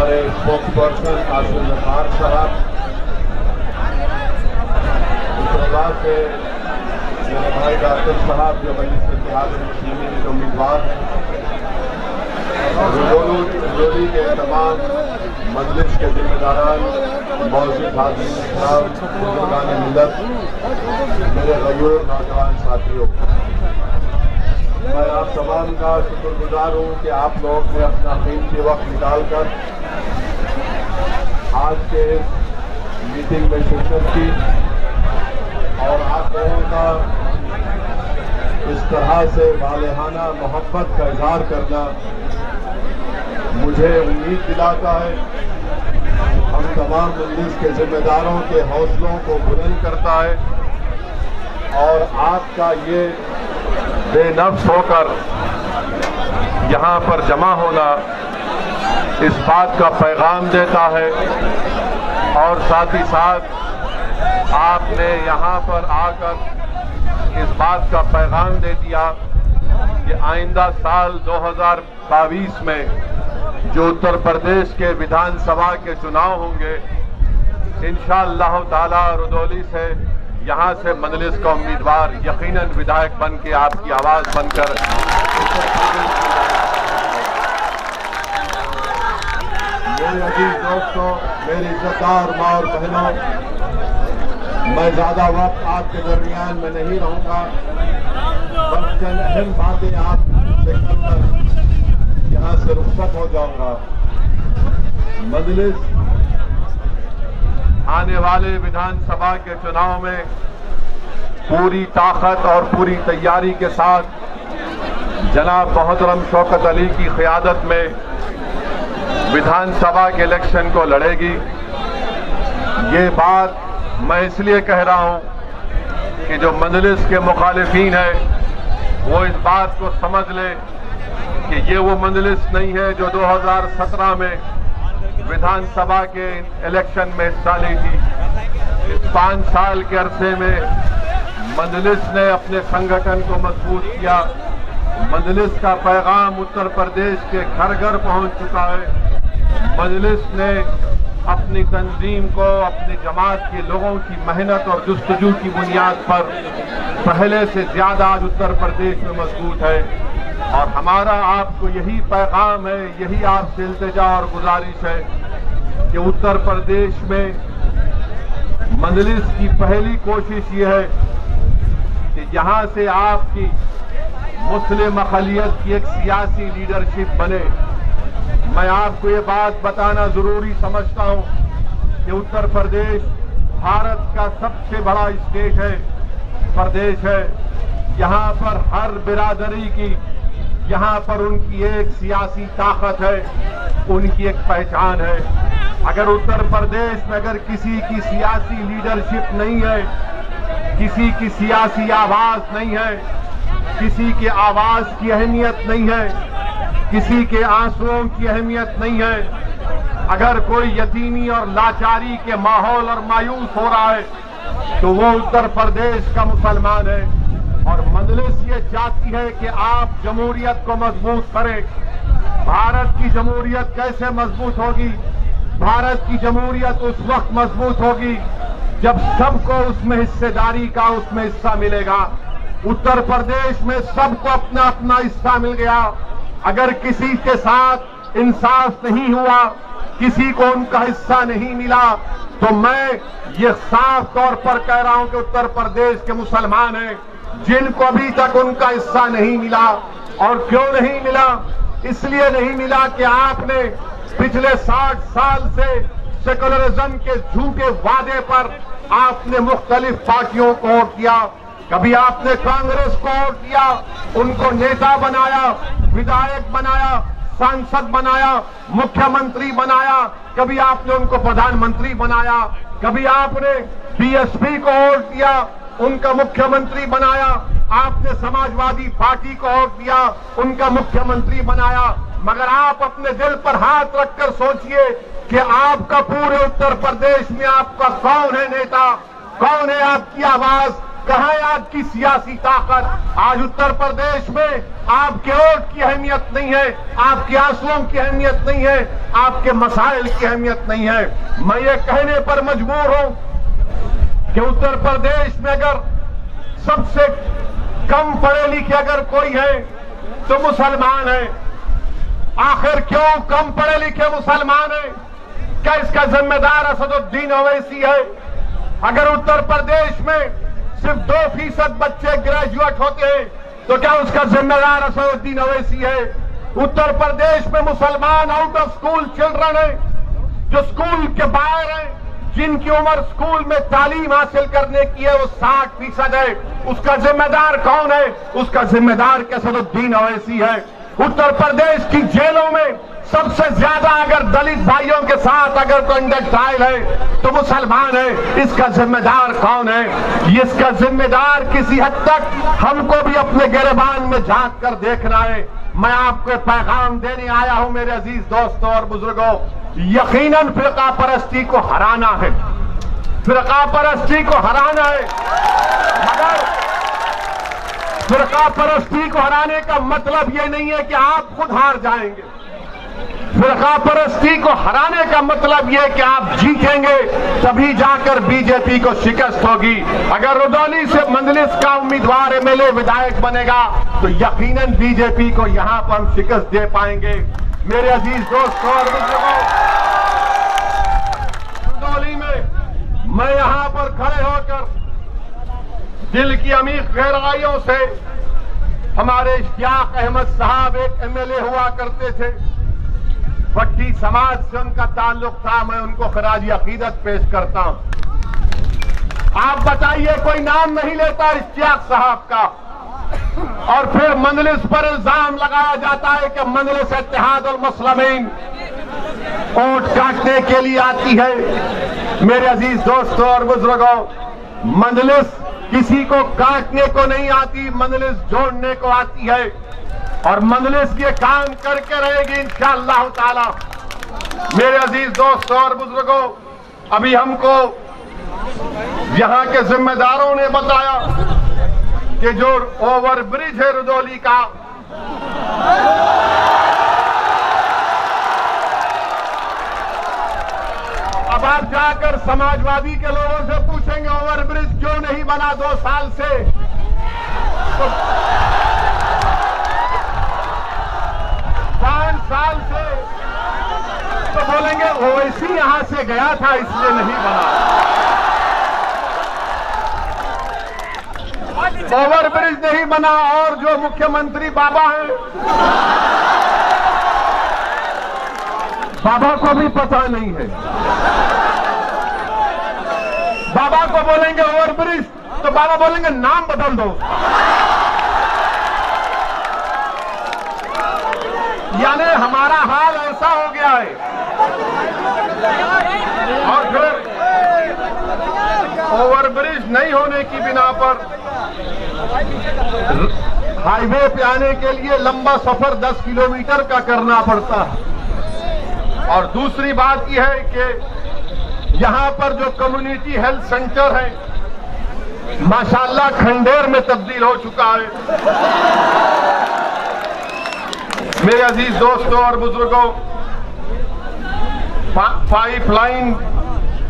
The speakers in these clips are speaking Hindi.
हमारे स्पोक्स पर्सन कासिम नकार साहब, इस्लामाबाद से मेरे भाई डॉक्टर साहब जो मजलिस इत्तेहाद मुस्लिमीन के उम्मीदवार हैं, रजौली के तमाम मजलिस के जिम्मेदारान, मौजूद हाजिर साहब, बुजुर्गान मिल्लत, मेरे गयूर नौजवान साथियों, मैं आप तमाम का शुक्रगुजार हूँ कि आप लोग ने अपना कीमती वक्त निकालकर आज के इस मीटिंग में शिरकत की और आप लोगों का इस तरह से वालेहाना मोहब्बत का इजहार करना मुझे उम्मीद दिलाता है, हम तमाम मजलिस के जिम्मेदारों के हौसलों को बुलंद करता है और आपका ये बेनफ्स होकर यहाँ पर जमा होना इस बात का पैगाम देता है और साथ ही साथ आपने यहाँ पर आकर इस बात का पैगाम दे दिया कि आइंदा साल 2022 में जो उत्तर प्रदेश के विधानसभा के चुनाव होंगे, इंशाअल्लाह ताला रुदौली से यहाँ से मजलिस का उम्मीदवार यकीनन विधायक बन के आपकी आवाज बनकर मेरे अजीज दोस्तों, मेरी इज्जतदार माँ और बहनों, मैं ज्यादा वक्त आपके दरमियान में नहीं रहूंगा, बस चंद अहम बातें आपसे करकर यहाँ से रुखसत हो जाऊंगा। मजलिस आने वाले विधानसभा के चुनाव में पूरी ताकत और पूरी तैयारी के साथ जनाब मोहतरम शौकत अली की क़ियादत में विधानसभा के इलेक्शन को लड़ेगी। ये बात मैं इसलिए कह रहा हूं कि जो मजलिस के मुखालिफीन है वो इस बात को समझ ले कि ये वो मजलिस नहीं है जो 2017 में विधानसभा के इलेक्शन में हिस्सा ली थी। इस 5 साल के अरसे में मजलिस ने अपने संगठन को मजबूत किया। मजलिस का पैगाम उत्तर प्रदेश के घर घर पहुंच चुका है। मजलिस ने अपनी तंजीम को अपनी जमात के लोगों की मेहनत और जुस्तजू की बुनियाद पर पहले से ज्यादा आज उत्तर प्रदेश में मजबूत है और हमारा आपको यही पैगाम है, यही आपसे इल्तिजा और गुजारिश है कि उत्तर प्रदेश में मजलिस की पहली कोशिश ये है कि यहां से आपकी मुस्लिम अक़लियत की एक सियासी लीडरशिप बने। मैं आपको ये बात बताना जरूरी समझता हूं कि उत्तर प्रदेश भारत का सबसे बड़ा स्टेट है, प्रदेश है। यहां पर हर बिरादरी की, यहां पर उनकी एक सियासी ताकत है, उनकी एक पहचान है। अगर उत्तर प्रदेश में अगर किसी की सियासी लीडरशिप नहीं है, किसी की सियासी आवाज नहीं है, किसी के आवाज की अहमियत नहीं है, किसी के आंसुओं की अहमियत नहीं है, अगर कोई यतीमी और लाचारी के माहौल और मायूस हो रहा है तो वो उत्तर प्रदेश का मुसलमान है। और मजलिस ये चाहती है कि आप जमहूरियत को मजबूत करें। भारत की जमहूरियत कैसे मजबूत होगी? भारत की जमहूरियत उस वक्त मजबूत होगी जब सबको उसमें हिस्सेदारी का उसमें हिस्सा मिलेगा। उत्तर प्रदेश में सबको अपना अपना हिस्सा मिल गया। अगर किसी के साथ इंसाफ नहीं हुआ, किसी को उनका हिस्सा नहीं मिला, तो मैं ये साफ तौर पर कह रहा हूं कि उत्तर प्रदेश के मुसलमान हैं जिनको अभी तक उनका हिस्सा नहीं मिला। और क्यों नहीं मिला? इसलिए नहीं मिला कि आपने पिछले 60 साल से सेकुलरिज्म के झूठे वादे पर आपने मुख्तलिफ पार्टियों को वोट दिया। कभी आपने कांग्रेस को वोट दिया, उनको नेता बनाया, विधायक बनाया, सांसद बनाया, मुख्यमंत्री बनाया, कभी आपने उनको प्रधानमंत्री बनाया, कभी आपने बीएसपी को वोट दिया, उनका मुख्यमंत्री बनाया, आपने समाजवादी पार्टी को वोट दिया, उनका मुख्यमंत्री बनाया। मगर आप अपने दिल पर हाथ रखकर सोचिए कि आपका पूरे उत्तर प्रदेश में आपका कौन है नेता, कौन है आपकी आवाज, कहां है आपकी सियासी ताकत? आज उत्तर प्रदेश में आपके वोट की अहमियत नहीं है, आपके आंसुओं की अहमियत नहीं है, आपके मसाइल की अहमियत नहीं है। मैं ये कहने पर मजबूर हूं कि उत्तर प्रदेश में अगर सबसे कम पढ़े लिखे अगर कोई है तो मुसलमान है। आखिर क्यों कम पढ़े लिखे मुसलमान है? क्या इसका जिम्मेदार असदुद्दीन ओवैसी है? अगर उत्तर प्रदेश में सिर्फ 2% बच्चे ग्रेजुएट होते हैं तो क्या उसका जिम्मेदार असदुद्दीन ओवैसी है? उत्तर प्रदेश में मुसलमान आउट ऑफ स्कूल चिल्ड्रन है, जो स्कूल के बाहर हैं, जिनकी उम्र स्कूल में तालीम हासिल करने की है, वो 60% है। उसका जिम्मेदार कौन है? उसका जिम्मेदार असदुद्दीन ओवैसी है। उत्तर प्रदेश की जेलों में सबसे ज्यादा अगर दलित भाइयों के साथ अगर कंडक्ट ट्रायल है तो मुसलमान है। इसका जिम्मेदार कौन है? इसका जिम्मेदार किसी हद तक हमको भी अपने गिरबान में झांक कर देखना है। मैं आपको पैगाम देने आया हूं मेरे अजीज दोस्तों और बुजुर्गों, यकीनन फिरका परस्ती को हराना है, फिरका परस्ती को हराना है। मगर फिरका परस्ती को हराने का मतलब ये नहीं है कि आप खुद हार जाएंगे। फिरका परस्ती को हराने का मतलब यह कि आप जीतेंगे, तभी जाकर बीजेपी को शिकस्त होगी। अगर रुदौली से मंजलिस का उम्मीदवार एमएलए विधायक बनेगा तो यकीनन बीजेपी को यहां पर हम शिकस्त दे पाएंगे। मेरे अजीज दोस्तों और बुजुर्गों, रुदौली में मैं यहां पर खड़े होकर दिल की अमीर गहराइयों से, हमारे इश्तियाक अहमद साहब एक एमएलए हुआ करते थे, भट्टी समाज से उनका ताल्लुक था, मैं उनको खराजी अकीदत पेश करता हूं। आप बताइए, कोई नाम नहीं लेता इश्तियाक साहब का, और फिर मंजलिस पर इल्जाम लगाया जाता है कि मंजलिस इत्तेहादुल मुस्लिमीन वोट काटने के लिए आती है। मेरे अजीज दोस्तों और बुजुर्गों, मंजलिस किसी को काटने को नहीं आती, मंजलिस जोड़ने को आती है, और मंजलिस ये काम करके रहेगी इंशाअल्लाह ताला। मेरे अजीज दोस्तों और बुजुर्गों, अभी हमको यहां के जिम्मेदारों ने बताया कि जो ओवर ब्रिज है रुदौली का, अब आप जाकर समाजवादी के लोगों से पूछेंगे ओवर ब्रिज क्यों नहीं बना 2 साल से, तो 5 साल से, तो बोलेंगे ओवैसी यहां से गया था इसलिए नहीं बना। ओवर ब्रिज नहीं बना, और जो मुख्यमंत्री बाबा हैं, बाबा को भी पता नहीं है। बाबा को बोलेंगे ओवर ब्रिज तो बाबा बोलेंगे नाम बदल दो। यानी हमारा हाल ऐसा हो गया है। और फिर ओवर ब्रिज नहीं होने की बिना पर हाईवे पे आने के लिए लंबा सफर 10 किलोमीटर का करना पड़ता है। और दूसरी बात यह है कि यहां पर जो कम्युनिटी हेल्थ सेंटर है, माशाअल्लाह खंडेर में तब्दील हो चुका है। मेरे अजीज दोस्तों और बुजुर्गों, पाइपलाइन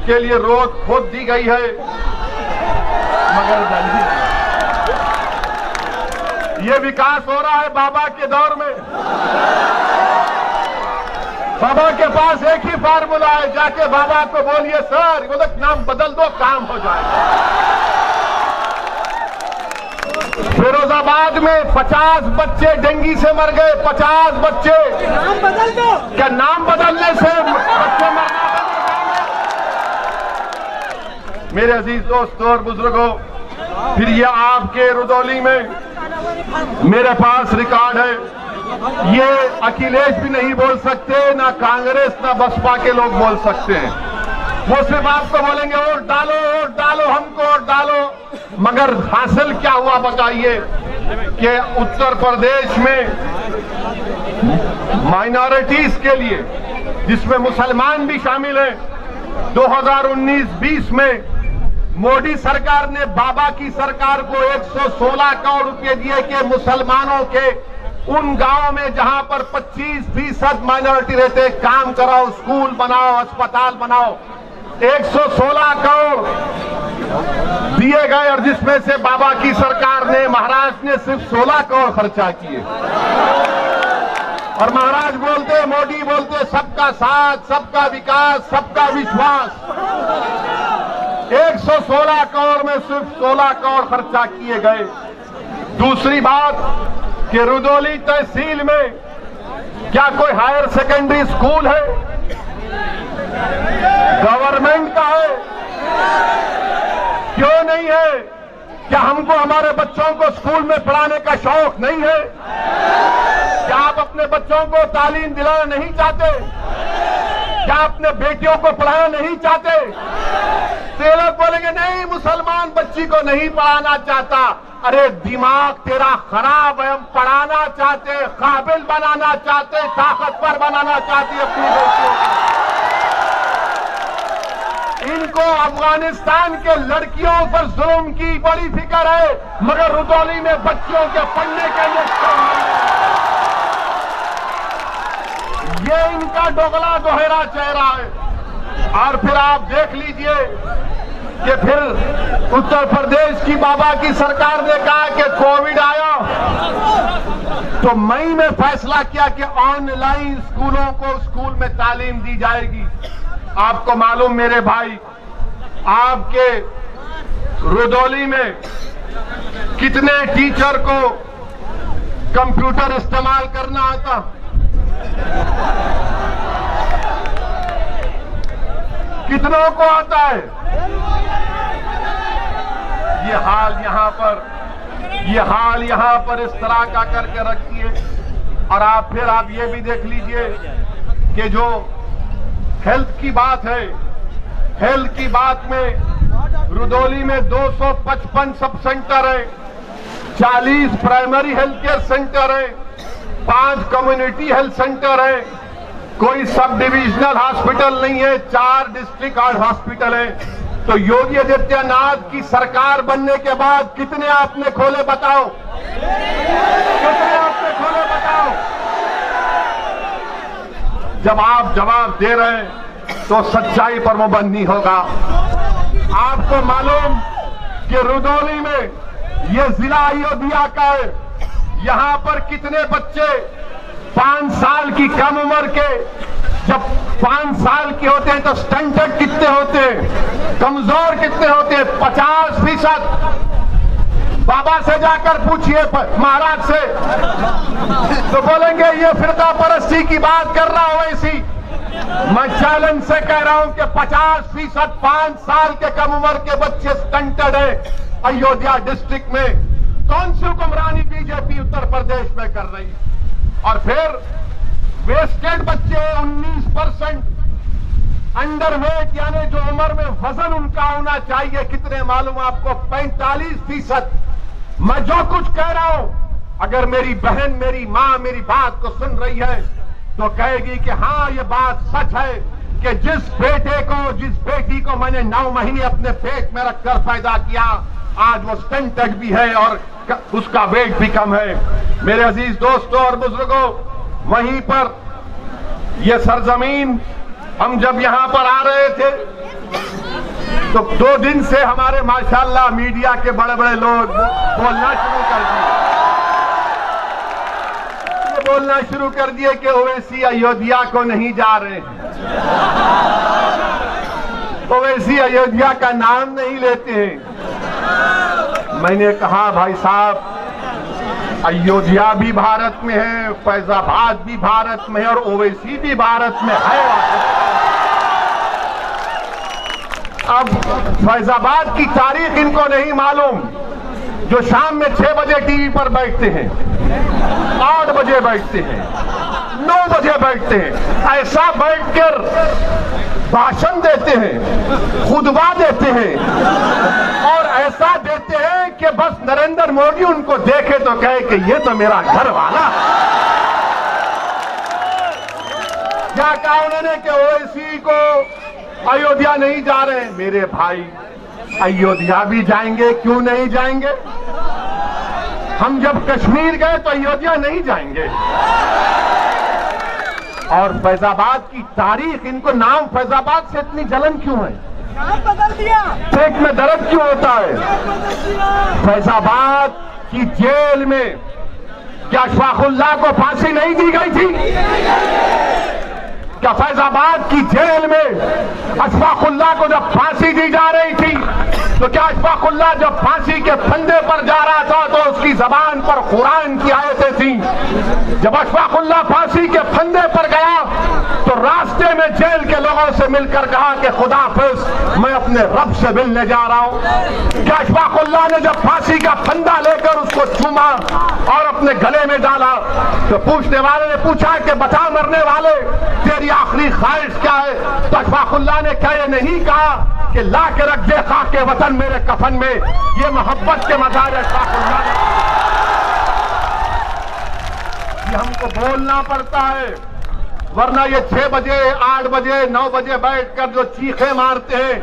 के लिए रोड खोद दी गई है, मगर ये विकास हो रहा है बाबा के दौर में। बाबा के पास एक ही फार्मूला है, जाके बाबा को बोलिए सर वो नाम बदल दो, काम हो जाएगा। फिरोजाबाद में 50 बच्चे डेंगू से मर गए, 50 बच्चे। नाम बदल दो। क्या नाम बदलने से बच्चे मरना बंद? मेरे अजीज दोस्तों और बुजुर्गों, फिर ये आपके रुदौली में मेरे पास रिकॉर्ड है, ये अखिलेश भी नहीं बोल सकते, ना कांग्रेस ना बसपा के लोग बोल सकते हैं। वो सिर्फ आपको बोलेंगे वोट डालो, वोट डालो, हमको वोट डालो, मगर हासिल क्या हुआ बताइए कि उत्तर प्रदेश में माइनॉरिटीज के लिए, जिसमें मुसलमान भी शामिल हैं, 2019-20 में मोदी सरकार ने बाबा की सरकार को 116 करोड़ रुपए दिए कि मुसलमानों के उन गांवों में जहां पर 25% माइनॉरिटी रहते, काम कराओ, स्कूल बनाओ, अस्पताल बनाओ। 116 करोड़ दिए गए और जिसमें से बाबा की सरकार ने, महाराष्ट्र ने सिर्फ 16 करोड़ खर्चा किए। और महाराज बोलते, मोदी बोलते, सबका साथ, सबका विकास, सबका विश्वास। 116 करोड़ में सिर्फ 16 करोड़ खर्चा किए गए। दूसरी बात कि रुदौली तहसील में क्या कोई हायर सेकेंडरी स्कूल है? गवर्नमेंट का है, क्यों नहीं है? क्या हमको हमारे बच्चों को स्कूल में पढ़ाने का शौक नहीं है? क्या आप अपने बच्चों को तालीम दिलाना नहीं चाहते? क्या अपने बेटियों को पढ़ाना नहीं चाहते? तो ये लोग बोलेंगे नहीं, मुसलमान बच्ची को नहीं पढ़ाना चाहता। अरे दिमाग तेरा खराब है, हम पढ़ाना चाहते, काबिल बनाना चाहते, ताकतवर बनाना चाहते अपनी बेटियों को। इनको अफगानिस्तान के लड़कियों पर जुल्म की बड़ी फिक्र है, मगर रुदौली में बच्चियों के पढ़ने के लिए ये इनका दोगला दोहरा चेहरा है। और फिर आप देख लीजिए कि फिर उत्तर प्रदेश की बाबा की सरकार ने कहा कि कोविड आया तो मई में फैसला किया कि ऑनलाइन स्कूलों को स्कूल में तालीम दी जाएगी। आपको मालूम मेरे भाई, आपके रुदौली में कितने टीचर को कंप्यूटर इस्तेमाल करना आता? कितनों को आता है? ये हाल यहां पर इस तरह का करके रखिए। और आप ये भी देख लीजिए कि जो हेल्थ की बात है, हेल्थ की बात में रुदौली में 255 सब सेंटर है, 40 प्राइमरी हेल्थ केयर सेंटर है, 5 कम्युनिटी हेल्थ सेंटर है, कोई सब डिविजनल हॉस्पिटल नहीं है, 4 डिस्ट्रिक्ट हॉस्पिटल है। तो योगी आदित्यनाथ की सरकार बनने के बाद कितने आपने खोले बताओ? कितने आपने खोले बताओ? जब आप जवाब दे रहे हैं तो सच्चाई पर मुबन्नी होगा। आपको मालूम कि रुदौली में ये जिला अयोध्या का है, यहां पर कितने बच्चे 5 साल की कम उम्र के, जब 5 साल के होते हैं तो स्टंटेड कितने होते हैं, कमजोर कितने होते हैं? 50%। बाबा से जाकर पूछिए, महाराज से, तो बोलेंगे ये फिरका परस्ती की बात कर रहा हो ऐसी। मैं चैलेंज से कह रहा हूं कि 50% 5 साल के कम उम्र के बच्चे स्टंटेड है अयोध्या डिस्ट्रिक्ट में। कौन सी हुक्मरानी बीजेपी उत्तर प्रदेश में कर रही है? और फिर वेस्टेड बच्चे 19%, अंडरवेट यानी जो उम्र में वजन उनका होना चाहिए कितने मालूम आपको? 45%। मैं जो कुछ कह रहा हूं, अगर मेरी बहन, मेरी मां मेरी बात को सुन रही है तो कहेगी कि हाँ ये बात सच है कि जिस बेटी को मैंने 9 महीने अपने पेट में रखकर पैदा किया, आज वो स्टंटेड भी है और उसका वेट भी कम है। मेरे अजीज दोस्तों और बुजुर्गों, वहीं पर ये सरजमीन, हम जब यहां पर आ रहे थे तो 2 दिन से हमारे माशाल्लाह मीडिया के बड़े बड़े लोग बोलना शुरू कर दिए कि ओवैसी अयोध्या को नहीं जा रहे हैं, ओवैसी अयोध्या का नाम नहीं लेते हैं। मैंने कहा भाई साहब, अयोध्या भी भारत में है, फैजाबाद भी भारत में है और ओवैसी भी भारत में है। अब फैजाबाद की तारीख इनको नहीं मालूम, जो शाम में 6 बजे टीवी पर बैठते हैं, 8 बजे बैठते हैं, 9 बजे बैठते हैं, ऐसा बैठकर भाषण देते हैं, खुतबा देते हैं और ऐसा देते हैं कि बस नरेंद्र मोदी उनको देखे तो कहे कि ये तो मेरा घर वाला। क्या कहा उन्होंने कि ओवैसी को अयोध्या नहीं जा रहे हैं? मेरे भाई, अयोध्या भी जाएंगे, क्यों नहीं जाएंगे? हम जब कश्मीर गए तो अयोध्या नहीं जाएंगे। और फैजाबाद की तारीख, इनको नाम फैजाबाद से इतनी जलन क्यों है? नाम बदल दिया, पेट में दर्द क्यों होता है? फैजाबाद की जेल में क्या अशफाकुल्लाह को फांसी नहीं दी गई थी? क्या फैजाबाद की जेल में अशफाकुल्लाह को जब फांसी दी जा रही थी तो क्या अशफाकुल्लाह जब फांसी के फंदे पर जा रहा था तो उसकी जबान पर कुरान की आयतें थी? जब अशफाकुल्लाह फांसी के फंदे पर गया तो रास्ते में जेल के लोगों से मिलकर कहा कि खुदाफिज मैं अपने रब से मिलने जा रहा हूं। क्या अशफाकुल्लाह ने जब फांसी का फंदा लेकर उसको चूमा और अपने गले में डाला तो पूछने वाले ने पूछा कि बता मरने वाले तेरी आखिरी ख्वाहिश क्या है? तो अशफाकुल्लाह ने क्या ये नहीं कहा कि ला के रख दे खाके वतन मेरे कफन में? ये मोहब्बत के मज़ार अशफाकुल्लाह ने, ये हमको बोलना पड़ता है, वरना ये 6 बजे 8 बजे 9 बजे बैठकर जो चीखे मारते हैं,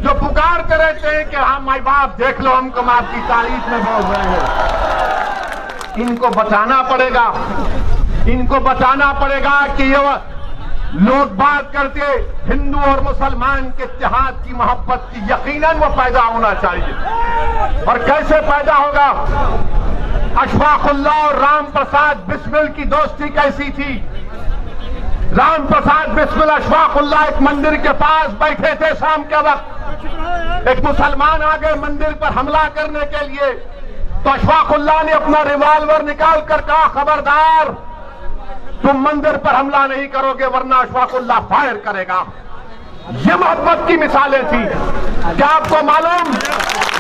जो पुकारते रहते हैं कि हाँ माई बाप देख लो हमको आपकी तारीफ में बोल रहे हैं, इनको बताना पड़ेगा, इनको बताना पड़ेगा कि ये लोग बात करते हिंदू और मुसलमान के इत्तेहाद की मोहब्बत की, यकीनन वो पैदा होना चाहिए। और कैसे पैदा होगा? अशफाकुल्लाह और राम प्रसाद बिस्मिल की दोस्ती कैसी थी? राम प्रसाद बिस्मिल अशफाकुल्लाह एक मंदिर के पास बैठे थे शाम के वक्त, एक मुसलमान आ गए मंदिर पर हमला करने के लिए, तो अशफाकुल्लाह ने अपना रिवॉल्वर निकाल कर कहा खबरदार तुम मंदिर पर हमला नहीं करोगे वरना अशफाकुल्लाह फायर करेगा। ये मोहब्बत की मिसालें थी। क्या आपको मालूम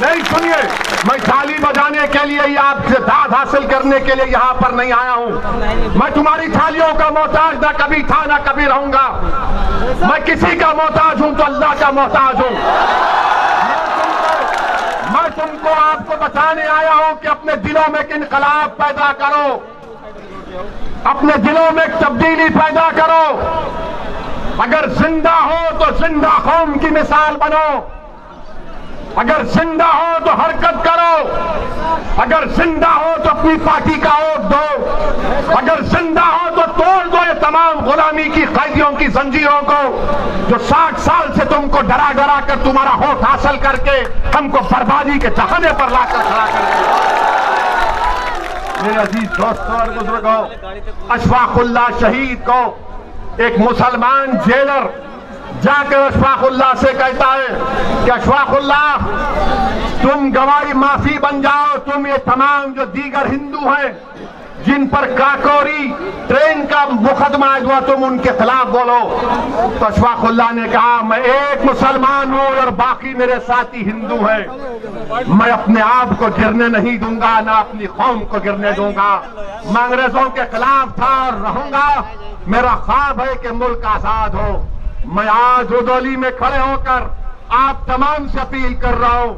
नहीं? सुनिए, मैं थाली बजाने के लिए या आपसे दाद हासिल करने के लिए यहां पर नहीं आया हूं। मैं तुम्हारी थालियों का मोहताज ना कभी था ना कभी रहूंगा। मैं किसी का मोहताज हूं तो अल्लाह का मोहताज हूं। मैं तुमको आपको बताने आया हूं कि अपने दिलों में एक इनकलाब पैदा करो, अपने दिलों में एक तब्दीली पैदा करो। अगर जिंदा हो तो जिंदा कौम की मिसाल बनो, अगर जिंदा हो तो हरकत करो, अगर जिंदा हो तो अपनी पार्टी का वोट दो, अगर जिंदा हो तो तोड़ दो ये तमाम गुलामी की कैदियों की जंजीरों को जो 60 साल से तुमको डरा डरा कर तुम्हारा वोट हासिल करके हमको बर्बादी के जहाने पर लाकर खड़ा कर दिया। मेरे अजीज दोस्तों और बुजुर्गों, अशफाकुल्लाह शहीद को एक मुसलमान जेलर जाकर अशफाकुल्लाह से कहता है कि अशफाकुल्लाह तुम गवाही माफी बन जाओ, तुम ये तमाम जो दीगर हिंदू हैं जिन पर काकोरी ट्रेन का मुकदमा हुआ तुम उनके खिलाफ बोलो। तो अशफाकुल्लाह ने कहा मैं एक मुसलमान हूं और बाकी मेरे साथी हिंदू हैं, मैं अपने आप को गिरने नहीं दूंगा ना अपनी कौम को गिरने दूंगा। मैं अंग्रेजों के खिलाफ था और रहूंगा। मेरा ख्वाब है कि मुल्क आजाद हो। मैं आज रुदौली में खड़े होकर आप तमाम से अपील कर रहा हूं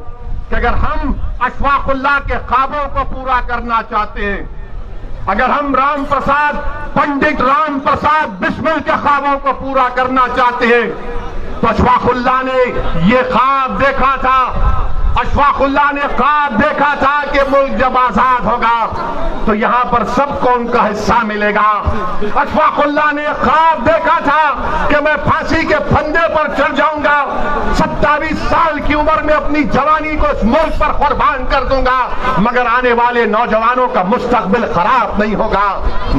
कि अगर हम अशफाकुल्लाह के ख्वाबों को पूरा करना चाहते हैं, अगर हम राम प्रसाद पंडित राम प्रसाद बिस्मिल के ख्वाबों को पूरा करना चाहते हैं तो अशफाकुल्लाह ने ये ख्वाब देखा था, अशफाकुल्लाह ने ख्वाब देखा था कि मुल्क जब आजाद होगा तो यहां पर सबको उनका हिस्सा मिलेगा। अशफाकुल्लाह ने ख्वाब देखा था कि मैं फांसी के फंदे पर चढ़ जाऊंगा, 27 साल की उम्र में अपनी जवानी को इस मुल्क पर कुर्बान कर दूंगा, मगर आने वाले नौजवानों का मुस्तकबिल खराब नहीं होगा।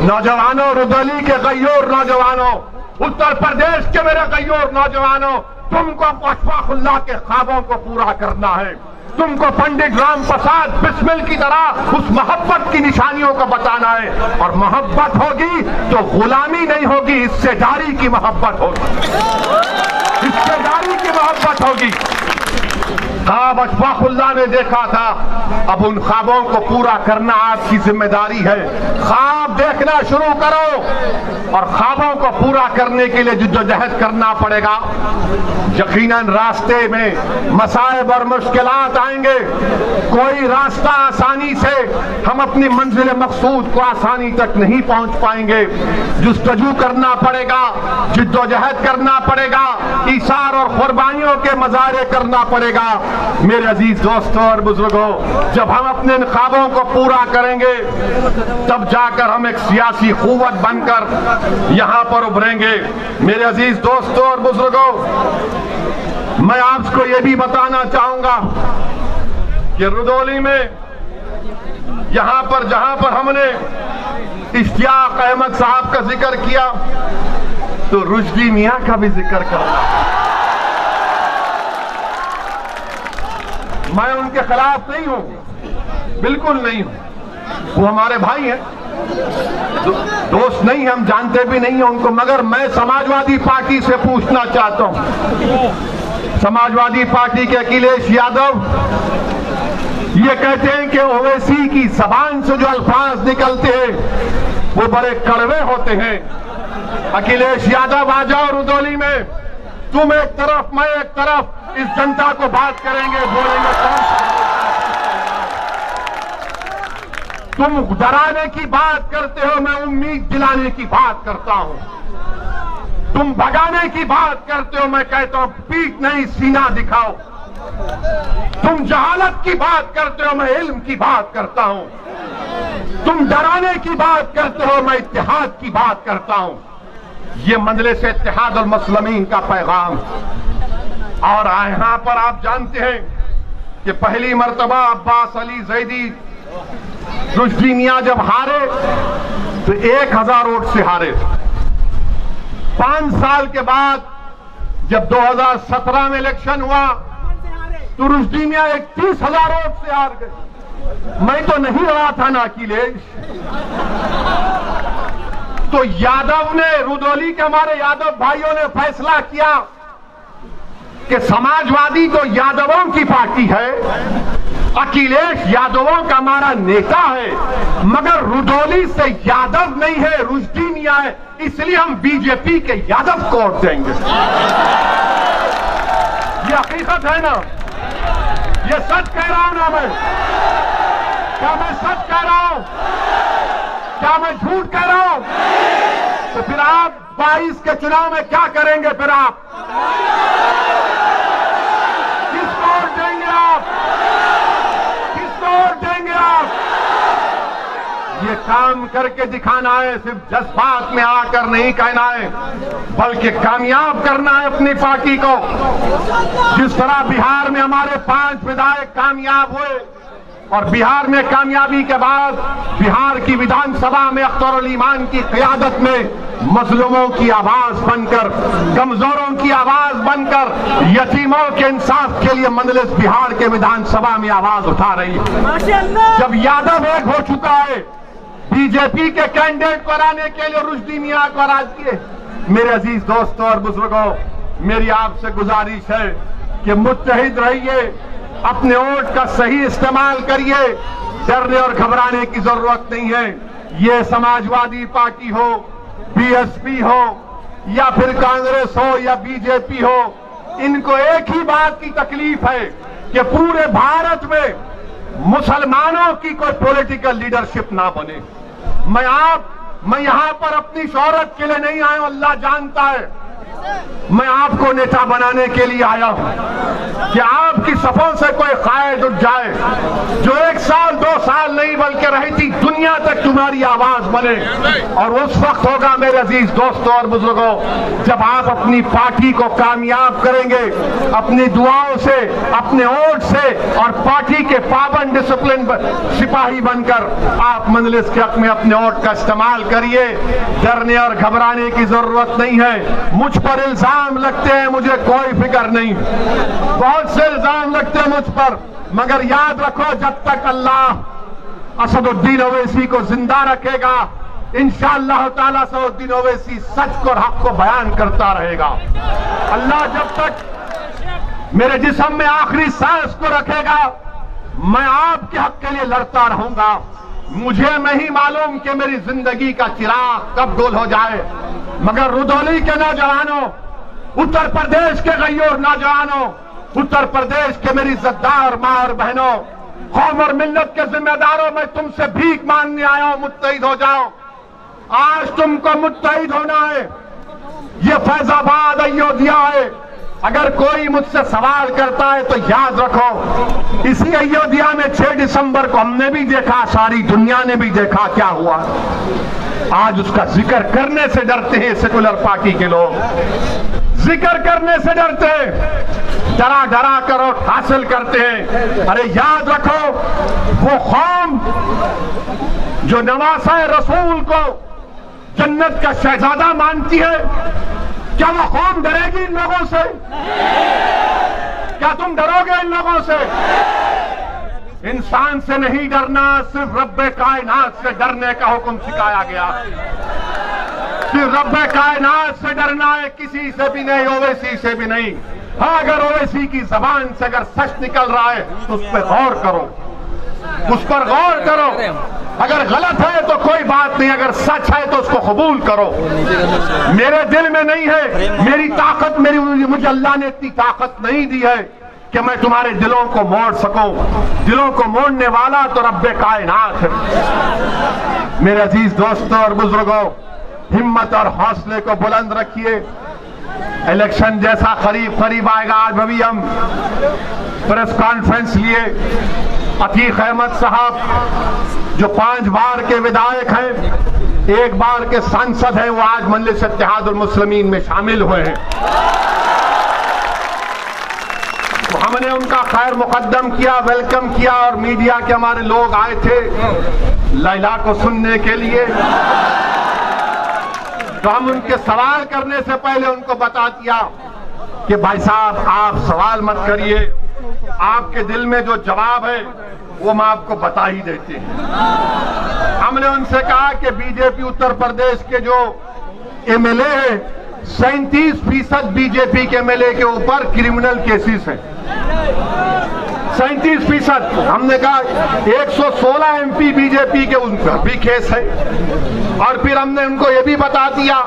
नौजवानों, रुदौली के गय्योर नौजवानों, उत्तर प्रदेश के मेरे गय्योर नौजवानों, तुमको अशफाकुल्लाह के ख्वाबों को पूरा करना है। तुमको पंडित राम प्रसाद बिस्मिल की तरह उस मोहब्बत की निशानियों को बताना है, और मोहब्बत होगी तो गुलामी नहीं होगी, हिस्सेदारी की मोहब्बत होगी, हिस्सेदारी की मोहब्बत होगी। ख्वाब अशफाकुल्लाह ने देखा था, अब उन ख्वाबों को पूरा करना आपकी जिम्मेदारी है। ख्वाब देखना शुरू करो और ख्वाबों को पूरा करने के लिए जिद्दोजहद करना पड़ेगा। यकीनन रास्ते में मसाइब और मुश्किलात आएंगे, कोई रास्ता आसानी से हम अपनी मंजिल मकसूद को आसानी तक नहीं पहुंच पाएंगे। जुस्तजू करना पड़ेगा, जिद्दोजहद करना पड़ेगा, ईसार और कुर्बानियों के मजारे करना पड़ेगा। मेरे अजीज दोस्तों और बुजुर्गों, जब हम अपने इन ख्वाबों को पूरा करेंगे तब जाकर हम एक सियासी कुव्वत बनकर यहां पर उभरेंगे। मेरे अजीज दोस्तों और बुजुर्गों, मैं आपको यह भी बताना चाहूंगा कि रुदौली में यहां पर जहां पर हमने इश्तियाक अहमद साहब का जिक्र किया तो रुश्दी मियां का भी जिक्र करना। मैं उनके खिलाफ नहीं हूं, बिल्कुल नहीं हूं, वो हमारे भाई हैं, दोस्त नहीं है, हम जानते भी नहीं हैं उनको। मगर मैं समाजवादी पार्टी से पूछना चाहता हूं, समाजवादी पार्टी के अखिलेश यादव ये कहते हैं कि ओवैसी की जबान से जो अल्फाज निकलते हैं वो बड़े कड़वे होते हैं। अखिलेश यादव आ जाओ रुदौली में, तुम एक तरफ मैं एक तरफ, इस जनता को बात करेंगे, बोलेंगे तुम डराने की बात करते हो, मैं उम्मीद दिलाने की बात करता हूं। तुम भगाने की बात करते हो, मैं कहता हूं पीठ नहीं सीना दिखाओ। तुम जहालत की बात करते हो, मैं इल्म की बात करता हूं। तुम डराने की बात करते हो, मैं इत्तेहाद की बात करता हूं। ये मजलिस इत्तेहाद और मुस्लिमीन का पैगाम। और यहां पर आप जानते हैं कि पहली मर्तबा अब्बास अली जैदी रुश्दी मियां जब हारे तो 1000 वोट से हारे। 5 साल के बाद जब 2017 में इलेक्शन हुआ तो रुश्दी मियां 31,000 वोट से हार गए। मैं तो नहीं रहा था ना अखिलेश। तो यादव ने, रुदौली के हमारे यादव भाइयों ने फैसला किया कि समाजवादी तो यादवों की पार्टी है, अखिलेश यादवों का हमारा नेता है, मगर रुदौली से यादव नहीं है, रुश्दी मियां है, इसलिए हम बीजेपी के यादव को वोट देंगे। ये हकीकत है ना, ये सच कह रहा हूं ना मैं? क्या मैं सच कह रहा हूं? क्या मैं झूठ कह रहा हूं? तो फिर आप 22 के चुनाव में क्या करेंगे? फिर आप किसको वोट देंगे? आप किसको वोट देंगे? आप ये काम करके दिखाना है, सिर्फ जज्बात में आकर नहीं कहना है, बल्कि कामयाब करना है अपनी पार्टी को। जिस तरह बिहार में हमारे 5 विधायक कामयाब हुए और बिहार में कामयाबी के बाद बिहार की विधानसभा में अख्तरुल ईमान की क़यादत में मजलूमों की आवाज बनकर, कमजोरों की आवाज बनकर, यतीमों के इंसाफ के लिए मजलिस बिहार के विधानसभा में आवाज उठा रही है। जब यादव एक हो चुका है, बीजेपी के कैंडिडेट को हराने के लिए रुश्दी मियां को हरा दिए। मेरे अजीज दोस्तों और बुजुर्गों, मेरी आपसे गुजारिश है कि मुत्तहिद रहिए, अपने वोट का सही इस्तेमाल करिए, डरने और घबराने की जरूरत नहीं है। ये समाजवादी पार्टी हो, बीएसपी हो या फिर कांग्रेस हो या बीजेपी हो, इनको एक ही बात की तकलीफ है कि पूरे भारत में मुसलमानों की कोई पॉलिटिकल लीडरशिप ना बने। मैं यहां पर अपनी शोहरत के लिए नहीं आया हूं, अल्लाह जानता है। मैं आपको नेता बनाने के लिए आया हूं कि आपकी सफों से कोई कायद उठ जाए, जो 1 साल 2 साल नहीं बल्कि रहती दुनिया तक तुम्हारी आवाज बने। और उस वक्त होगा मेरे अजीज दोस्तों और बुजुर्गों, जब आप अपनी पार्टी को कामयाब करेंगे, अपनी दुआओं से, अपने वोट से और पार्टी के पाबंद डिसिप्लिन सिपाही बनकर आप मजलिस के हक में अपने वोट का इस्तेमाल करिए। डरने और घबराने की जरूरत नहीं है। मुझ पर इल्जाम लगते हैं, मुझे कोई फिक्र नहीं, बहुत से इल्जाम लगते हैं मुझ पर, मगर याद रखो जब तक अल्लाह असदुद्दीन ओवैसी को जिंदा रखेगा, इंशाअल्लाह ताला असदुद्दीन ओवैसी सच को और हक को बयान करता रहेगा। अल्लाह जब तक मेरे जिस्म में आखिरी सांस को रखेगा, मैं आपके हक के लिए लड़ता रहूंगा। मुझे नहीं मालूम कि मेरी जिंदगी का चिराग कब गुल हो जाए, मगर रुदौली के नौजवानों, उत्तर प्रदेश के गैयोर नौजवानों, उत्तर प्रदेश के मेरी इज्जतदार मां और बहनों, कौम और मिल्लत के जिम्मेदारों, मैं तुमसे भीख मांगने आया हूं, मुत्तहिद हो जाओ। आज तुमको मुत्तहिद होना है। ये फैजाबाद अयोध्या है। अगर कोई मुझसे सवाल करता है तो याद रखो, इसी अयोध्या में 6 दिसंबर को हमने भी देखा, सारी दुनिया ने भी देखा क्या हुआ। आज उसका जिक्र करने से डरते हैं सेकुलर पार्टी के लोग, जिक्र करने से डरते हैं, डरा डरा कर और हासिल करते हैं। अरे याद रखो, वो कौम जो नवासा रसूल को जन्नत का शहजादा मानती है, क्या वो कौम डरेगी इन लोगों से? क्या तुम डरोगे इन लोगों से? इंसान से नहीं डरना, सिर्फ रब्बे कायनात से डरने का हुक्म सिखाया गया। सिर्फ रब्बे कायनात से डरना है, किसी से भी नहीं, ओवैसी से भी नहीं। हाँ, अगर ओवैसी की जबान से अगर सच निकल रहा है तो उस पर गौर करो, उस पर गौर करो। अगर गलत है तो कोई बात नहीं, अगर सच है तो उसको कबूल करो। मेरे दिल में नहीं है, मेरी ताकत, मुझे अल्लाह ने इतनी ताकत नहीं दी है कि मैं तुम्हारे दिलों को मोड़ सकूं। दिलों को मोड़ने वाला तो रब्बे कायनात है। मेरे अजीज दोस्तों और बुजुर्गों, हिम्मत और हौसले को बुलंद रखिए। इलेक्शन जैसा करीब आएगा। आज अभी हम प्रेस कॉन्फ्रेंस लिए, अतीक अहमद साहब जो 5 बार के विधायक हैं, 1 बार के सांसद हैं, वो आज मजलिस इत्तेहादुल मुस्लिमीन में शामिल हुए हैं। तो हमने उनका खैर मुकद्दम किया, वेलकम किया, और मीडिया के हमारे लोग आए थे लैला को सुनने के लिए। तो हम उनके सवाल करने से पहले उनको बता दिया कि भाई साहब, आप सवाल मत करिए, आपके दिल में जो जवाब है वो हम आपको बता ही देते हैं। हमने उनसे कहा कि बीजेपी उत्तर प्रदेश के जो एमएलए हैं, 37% बीजेपी के एमएलए के ऊपर क्रिमिनल केसेस हैं। 37%। हमने कहा 116 एमपी बीजेपी के, उन पर भी केस है। और फिर हमने उनको ये भी बता दिया,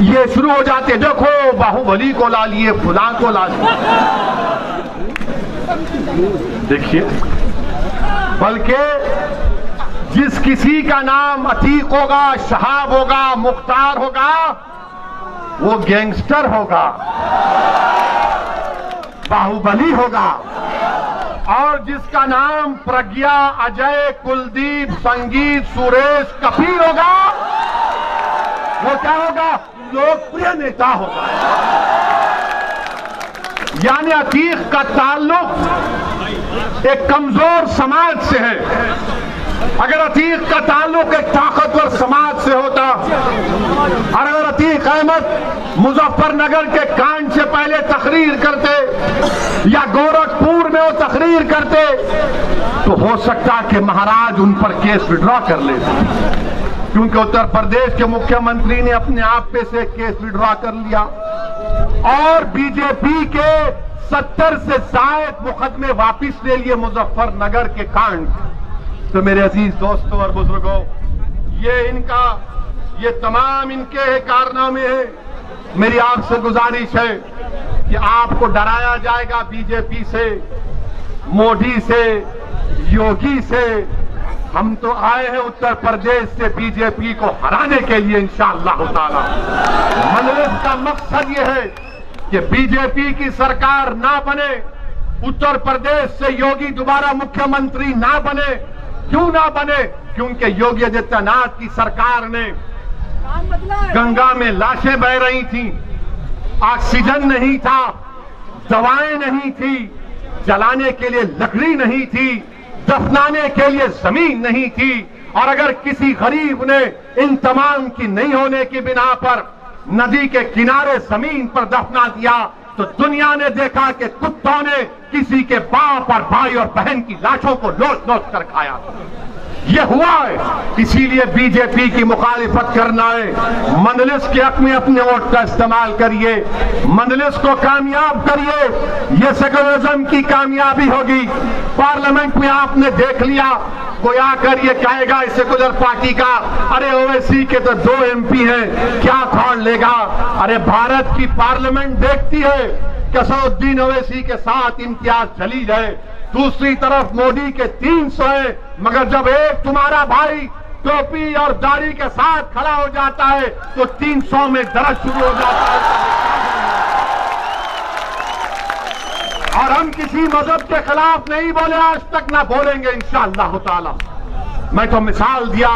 ये शुरू हो जाते, देखो बाहुबली को ला लिए, फुलां को ला लिए। देखिए, बल्कि जिस किसी का नाम अतीक होगा, शहाब होगा, मुख्तार होगा, वो गैंगस्टर होगा, बाहुबली होगा। और जिसका नाम प्रज्ञा, अजय, कुलदीप, संगीत, सुरेश, कपिल होगा, वो क्या होगा? लोकप्रिय नेता होगा। यानी अतीक का ताल्लुक एक कमजोर समाज से है। अगर अतीक का ताल्लुक एक ताकतवर समाज से होता, और अगर अतीक अहमद मुजफ्फरनगर के कांड से पहले तकरीर करते या गोरखपुर में वो तकरीर करते, तो हो सकता कि महाराज उन पर केस विड्रॉ कर लेते, क्योंकि उत्तर प्रदेश के मुख्यमंत्री ने अपने आप पे से केस विड्रॉ कर लिया और बीजेपी के 70 से ज्यादा मुकदमे वापिस ले लिए मुजफ्फरनगर के कांड। तो मेरे अजीज दोस्तों और बुजुर्गों, ये तमाम इनके कारनामे हैं। मेरी आपसे गुजारिश है कि आपको डराया जाएगा बीजेपी से, मोदी से, योगी से। हम तो आए हैं उत्तर प्रदेश से बीजेपी को हराने के लिए इंशाअल्लाह ताला। मजलिस का मकसद ये है कि बीजेपी की सरकार ना बने, उत्तर प्रदेश से योगी दोबारा मुख्यमंत्री ना बने। क्यों ना बने? क्योंकि योगी आदित्यनाथ की सरकार ने गंगा में लाशें बह रही थी, ऑक्सीजन नहीं था, दवाएं नहीं थी, जलाने के लिए लकड़ी नहीं थी, दफनाने के लिए जमीन नहीं थी। और अगर किसी गरीब ने इन तमाम की नहीं होने की बिना पर नदी के किनारे जमीन पर दफना दिया, तो दुनिया ने देखा कि कुत्तों ने किसी के बाप और भाई और बहन की लाशों को लोट लोट कर खाया। ये हुआ है। इसीलिए बीजेपी की मुखालिफत करना है। मंजलिस के हक में अपने वोट का इस्तेमाल करिए, मंजलिस को कामयाब करिए, ये सेकुलरिज्म की कामयाबी होगी। पार्लियामेंट में आपने देख लिया, कोई आकर ये कहेगा इस सेकुलर पार्टी का, अरे ओवैसी के तो 2 MP हैं, क्या खोल लेगा। अरे भारत की पार्लियामेंट देखती है कि असदुद्दीन ओवैसी के साथ इम्तियाज जलील है, दूसरी तरफ मोदी के 300 है, मगर जब एक तुम्हारा भाई टोपी और दाढ़ी के साथ खड़ा हो जाता है तो 300 में दर्द शुरू हो जाता है। और हम किसी मजहब के खिलाफ नहीं बोले, आज तक ना बोलेंगे इंशाअल्लाह ताला। मैं तो मिसाल दिया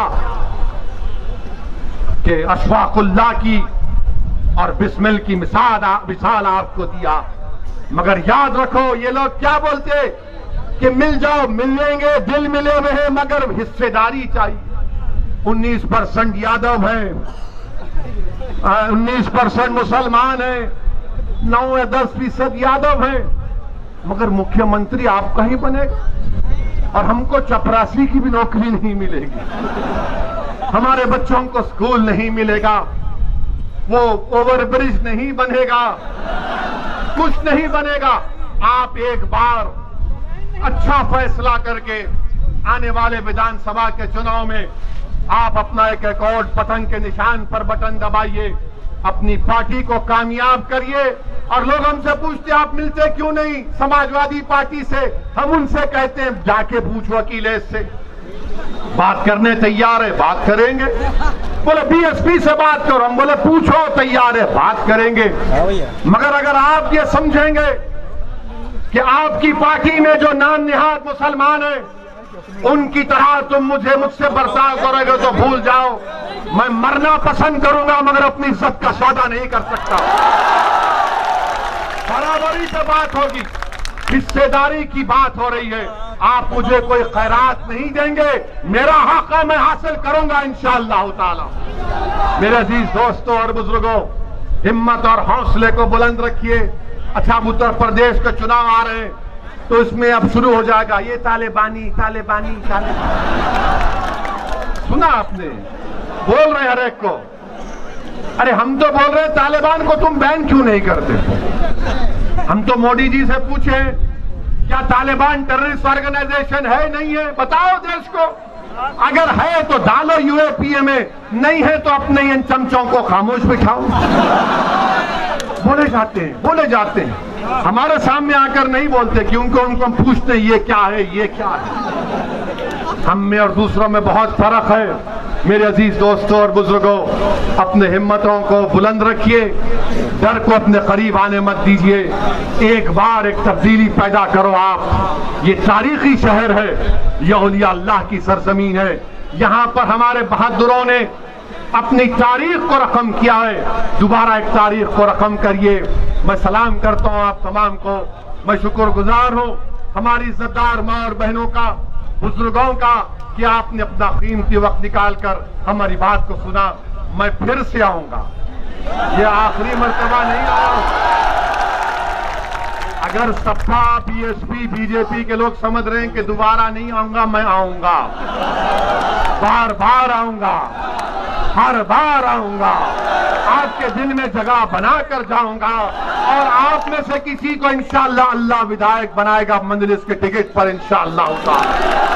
कि अशफाकुल्लाह की और बिस्मिल की मिसाल आपको दिया, मगर याद रखो ये लोग क्या बोलते कि मिल जाओ, मिलेंगे, दिल मिले हुए हैं, मगर हिस्सेदारी चाहिए। 19% यादव हैं, 19% मुसलमान हैं, 9 या 10% यादव हैं, मगर मुख्यमंत्री आपका ही बनेगा और हमको चपरासी की भी नौकरी नहीं मिलेगी, हमारे बच्चों को स्कूल नहीं मिलेगा, वो ओवरब्रिज नहीं बनेगा, कुछ नहीं बनेगा। आप एक बार अच्छा फैसला करके आने वाले विधानसभा के चुनाव में आप अपना एक अकॉर्ड पतंग के निशान पर बटन दबाइए, अपनी पार्टी को कामयाब करिए। और लोग हमसे पूछते आप मिलते क्यों नहीं समाजवादी पार्टी से, हम उनसे कहते हैं जाके पूछो अखिलेश से, बात करने तैयार है, बात करेंगे। बोले बीएसपी से बात करो, हम बोले पूछो, तैयार है, बात करेंगे। मगर अगर आप ये समझेंगे कि आपकी पार्टी में जो नाम निहाद मुसलमान है उनकी तरह तुम मुझसे बर्ताव करोगे तो भूल जाओ, मैं मरना पसंद करूंगा मगर अपनी इज्जत का सौदा नहीं कर सकता। बराबरी से बात होगी, हिस्सेदारी की बात हो रही है। आप मुझे कोई खैरात नहीं देंगे, मेरा हक है, मैं हासिल करूंगा इंशाअल्लाह ताला। मेरे अजीज दोस्तों और बुजुर्गों, हिम्मत और हौसले को बुलंद रखिए। अच्छा, उत्तर प्रदेश के चुनाव आ रहे हैं तो इसमें अब शुरू हो जाएगा ये तालिबानी तालिबानी तालिबानी। सुना आपने, बोल रहे हर एक को। अरे हम तो बोल रहे तालिबान को तुम बैन क्यों नहीं करते। हम तो मोदी जी से पूछे क्या तालिबान टेररिस्ट ऑर्गेनाइजेशन है नहीं है, बताओ देश को। अगर है तो डालो यूएपीए में, नहीं है तो अपने इन चमचों को खामोश बिठाओ। बोले जाते हैं, हमारे सामने आकर नहीं बोलते क्योंकि उनको हम पूछते हैं ये क्या है, ये क्या है। हम में और दूसरों में बहुत फर्क है। मेरे अजीज दोस्तों और बुजुर्गों, अपने हिम्मतों को बुलंद रखिए, डर को अपने करीब आने मत दीजिए। एक बार एक तब्दीली पैदा करो आप। ये तारीखी शहर है, ये औलिया अल्लाह की सरजमीन है। यहाँ पर हमारे बहादुरों ने अपनी तारीख को रकम किया है, दोबारा एक तारीख को रकम करिए। मैं सलाम करता हूँ आप तमाम को। मैं शुक्रगुजार हूँ हमारी इज्जतदार माँ और बहनों का, बुजुर्गों का, कि आपने अपना कीमती वक्त निकालकर हमारी बात को सुना। मैं फिर से आऊंगा, ये आखिरी मर्तबा नहीं आया। अगर सपा बीएसपी बीजेपी के लोग समझ रहे हैं कि दोबारा नहीं आऊंगा, मैं आऊंगा, बार बार आऊंगा, हर बार आऊंगा, आपके दिल में जगह बनाकर जाऊंगा और आप में से किसी को इंशाअल्लाह अल्लाह विधायक बनाएगा मंजलिस के टिकट पर इंशाअल्लाह।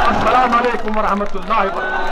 अस्सलाम वालेकुम व रहमतुल्लाहि व बरकातहू।